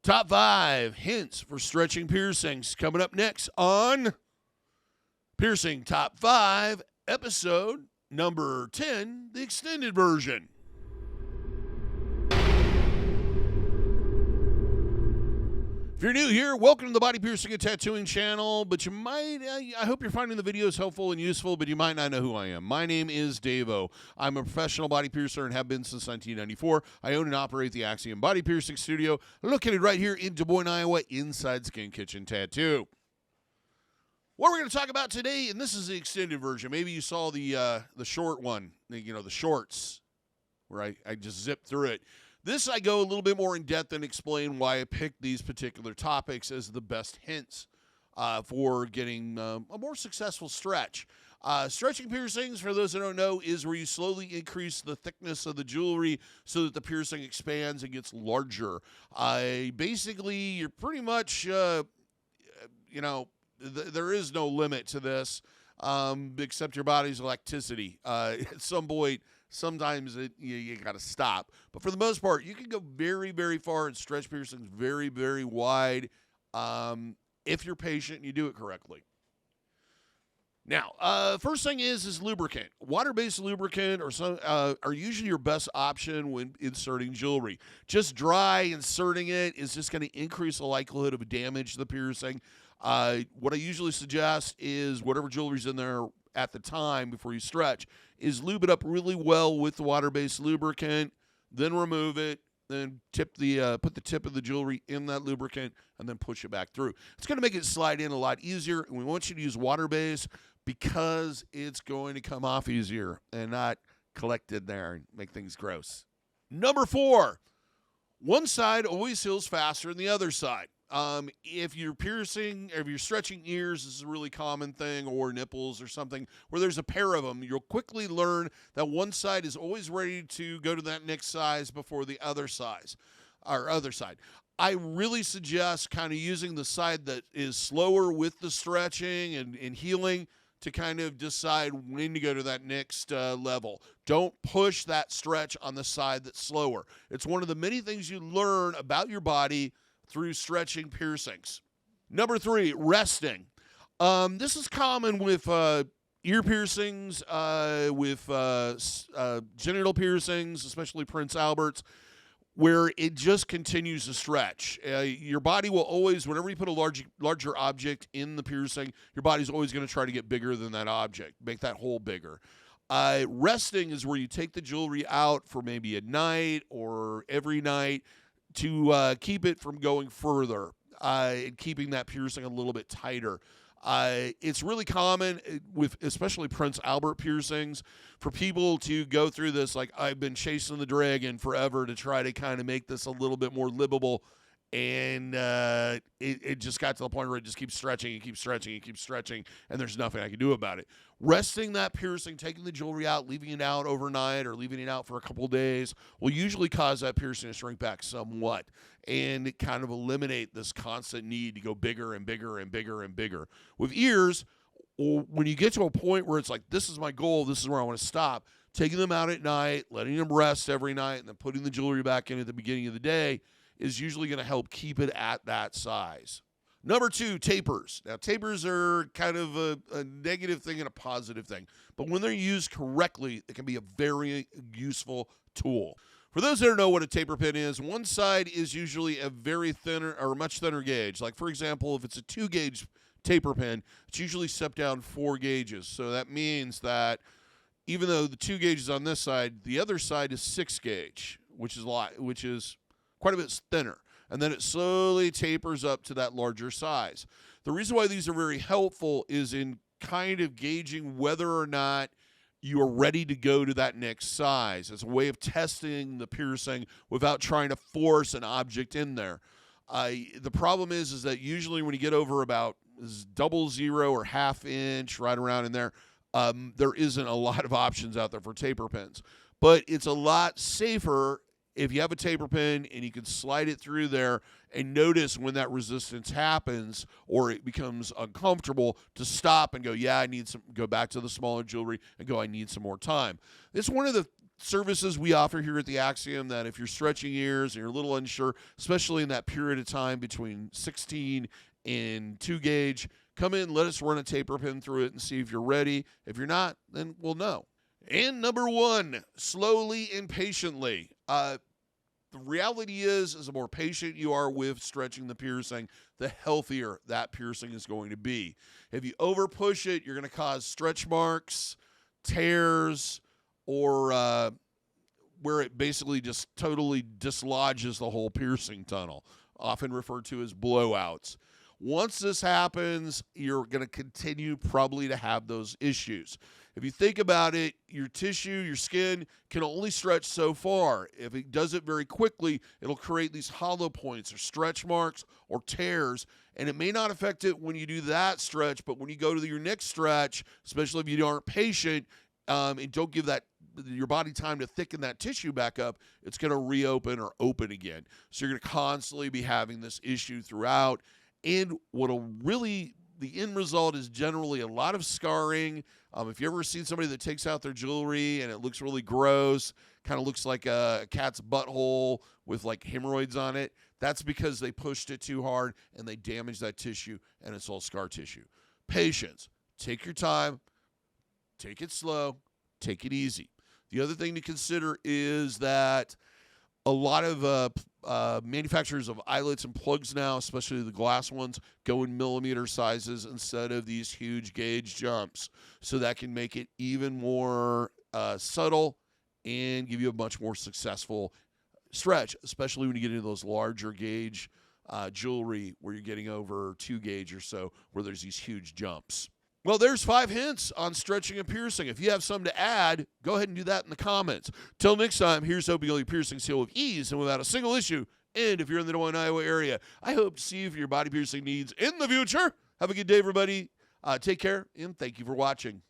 Top 5 hints for stretching piercings coming up next on Piercing Top 5, episode number 10, the extended version. If you're new here, welcome to the Body Piercing and Tattooing channel, but you might, I hope you're finding the videos helpful and useful, but you might not know who I am. My name is DaVo. I'm a professional body piercer and have been since 1994. I own and operate the Axiom Body Piercing Studio, located right here in Des Moines, Iowa, inside Skin Kitchen Tattoo. What we're going to talk about today, and this is the extended version. Maybe you saw the short one, the shorts, where I just zipped through it. This, I go a little bit more in depth and explain why I picked these particular topics as the best hints for getting a more successful stretch. Stretching piercings, for those that don't know, is where you slowly increase the thickness of the jewelry so that the piercing expands and gets larger. Basically, you're pretty much, there is no limit to this except your body's elasticity. At some point, sometimes you got to stop. But for the most part, you can go very, very far and stretch piercings very, very wide if you're patient and you do it correctly. Now, first thing is lubricant. Water-based lubricant are usually your best option when inserting jewelry. Just dry inserting it is just going to increase the likelihood of damage to the piercing. What I usually suggest is whatever jewelry's in there at the time before you stretch is lube it up really well with the water-based lubricant, then remove it, then put the tip of the jewelry in that lubricant, and then push it back through. It's going to make it slide in a lot easier, and we want you to use water-based because it's going to come off easier and not collect in there and make things gross. Number 4, one side always heals faster than the other side. If you're stretching ears, this is a really common thing, or nipples or something, where there's a pair of them, you'll quickly learn that one side is always ready to go to that next size before the other side. I really suggest kind of using the side that is slower with the stretching and healing to kind of decide when to go to that next level. Don't push that stretch on the side that's slower. It's one of the many things you learn about your body through stretching piercings. Number 3, resting. This is common with ear piercings, with genital piercings, especially Prince Albert's, where it just continues to stretch. Your body will always, whenever you put a larger object in the piercing, your body's always going to try to get bigger than that object, make that hole bigger. Resting is where you take the jewelry out for maybe a night or every night to keep it from going further and keeping that piercing a little bit tighter. It's really common with especially Prince Albert piercings for people to go through this, like I've been chasing the dragon forever to try to kind of make this a little bit more livable. And it just got to the point where it just keeps stretching and keeps stretching and keeps stretching, and there's nothing I can do about it. Resting that piercing, taking the jewelry out, leaving it out overnight or leaving it out for a couple of days will usually cause that piercing to shrink back somewhat and kind of eliminate this constant need to go bigger and bigger and bigger and bigger. With ears, when you get to a point where it's like, this is my goal, this is where I want to stop, taking them out at night, letting them rest every night, and then putting the jewelry back in at the beginning of the day is usually going to help keep it at that size. Number 2, tapers. Now, tapers are kind of a negative thing and a positive thing, but when they're used correctly, it can be a very useful tool. For those that don't know what a taper pin is, one side is usually a very thinner or much thinner gauge. Like, for example, if it's a 2-gauge taper pin, it's usually stepped down 4 gauges. So that means that even though the 2 gauges on this side, the other side is 6 gauge, which is quite a bit thinner, and then it slowly tapers up to that larger size. The reason why these are very helpful is in kind of gauging whether or not you are ready to go to that next size. It's a way of testing the piercing without trying to force an object in there. The problem is that usually when you get over about 00 or ½ inch, right around in there, there isn't a lot of options out there for taper pins. But it's a lot safer if you have a taper pin and you can slide it through there and notice when that resistance happens or it becomes uncomfortable to stop and go, yeah, go back to the smaller jewelry and go, I need some more time. It's one of the services we offer here at the Axiom that if you're stretching ears and you're a little unsure, especially in that period of time between 16 and 2 gauge, come in, let us run a taper pin through it and see if you're ready. If you're not, then we'll know. And number 1, slowly and patiently. The reality is the more patient you are with stretching the piercing, the healthier that piercing is going to be. If you over push it, you're going to cause stretch marks, tears, or where it basically just totally dislodges the whole piercing tunnel, often referred to as blowouts. Once this happens, you're going to continue probably to have those issues. If you think about it, your tissue, your skin can only stretch so far. If it does it very quickly, it'll create these hollow points or stretch marks or tears, and it may not affect it when you do that stretch, but when you go to your next stretch, especially if you aren't patient and don't give your body time to thicken that tissue back up, it's going to reopen or open again. So you're going to constantly be having this issue throughout. And the end result is generally a lot of scarring. If you ever seen somebody that takes out their jewelry and it looks really gross, kind of looks like a cat's butthole with like hemorrhoids on it, that's because they pushed it too hard and they damaged that tissue, and it's all scar tissue. Patience. Take your time. Take it slow. Take it easy. The other thing to consider is that a lot of manufacturers of eyelets and plugs now, especially the glass ones, go in millimeter sizes instead of these huge gauge jumps. So that can make it even more subtle and give you a much more successful stretch, especially when you get into those larger gauge jewelry where you're getting over 2 gauge or so, where there's these huge jumps. Well, there's 5 hints on stretching and piercing. If you have some to add, go ahead and do that in the comments. Till next time, here's hoping your piercings heal with ease and without a single issue. And if you're in the Des Moines, Iowa area, I hope to see you for your body piercing needs in the future. Have a good day, everybody. Take care, and thank you for watching.